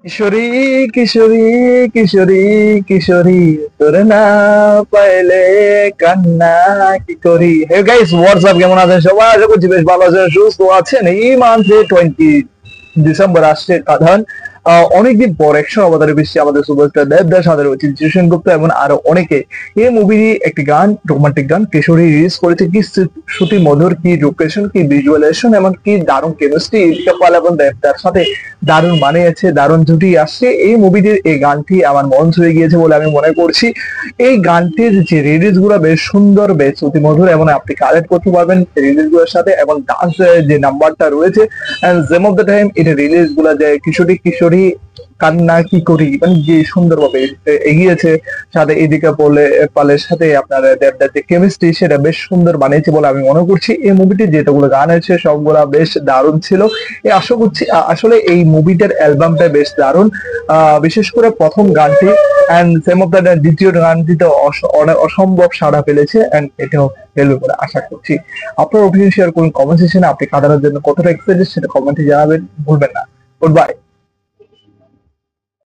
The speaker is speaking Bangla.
কিশোরী কিশোরী কিশোরী কিশোরী তোরে না পাইলে কান্না কি করি। হে গাইস, হোয়াটসঅ্যাপ, কেমন আছেন সবাই? আশা করছি বেশ ভালো আছেন, সুস্থ আছেন। এই মান্থে 20 ডিসেম্বর আসছে কাঁধান। অনেকদিন পর অ্যাকশন অবতারে বৃষ্টি আমাদের সুপারস্টার দেবদাস, আমাদের রয়েছে জিতু সেনগুপ্ত এবং আরো অনেকে। এই মুভি একটি গান, রোমান্টিক গান কিশোরী রিলিজ করেছে। কি শ্রুতি মধুর, কি লোকেশন, কি ভিজুয়ালাইজেশন, এবং কি দারুণ কেমিস্ট্রি ইদিকা পাল এবং দেবদার সাথে দারুণ মানিয়েছে, দারুণ জুটি আসছে এই মুভিটির। এই গানটি আমার মন ছুঁয়ে গিয়েছে বলে আমি মনে করছি। এই গানটির যে রিলিজ গুলো বেশ সুন্দর, বেশ শ্রুতি মধুর, এবং আপনি কানেক্ট করতে পারবেন রিলিজ গুলোর সাথে। এবং ডান্স যে নাম্বারটা রয়েছে, জেম অফ দ্য টাইম এটা রিলিজ গুলা যে কিশোরী কিশোরী কান্না কি করি, মানে যে সুন্দরভাবে এগিয়েছে, সাথে এদিকে বলে পালের সাথে আপনার দেবদার যে কেমিস্ট্রি সেটা বেশ সুন্দর বানিয়েছে বলে আমি মনে করছি। এই মুভিটি যেগুলো গান আছে সবগুলা বেশ দারুণ ছিল। আশা করছি আসলে এই মুভিটার অ্যালবামটা বেশ দারুণ। বিশেষ করে প্রথম গানটি অ্যান্ড সেম অফ দ্য দ্বিতীয় গানটি তো অনেক অসম্ভব সাড়া ফেলেছে, অ্যান্ড এটাও ফেলবে বলে আশা করছি। আপনার অপিনিয়ন শেয়ার করুন কমেন্ট সেকশনে। আপনি কাদানোর জন্য কতটা এক্সাইটেড সেটা কমেন্টে জানাবেন, ভুলবেন না। Good bye.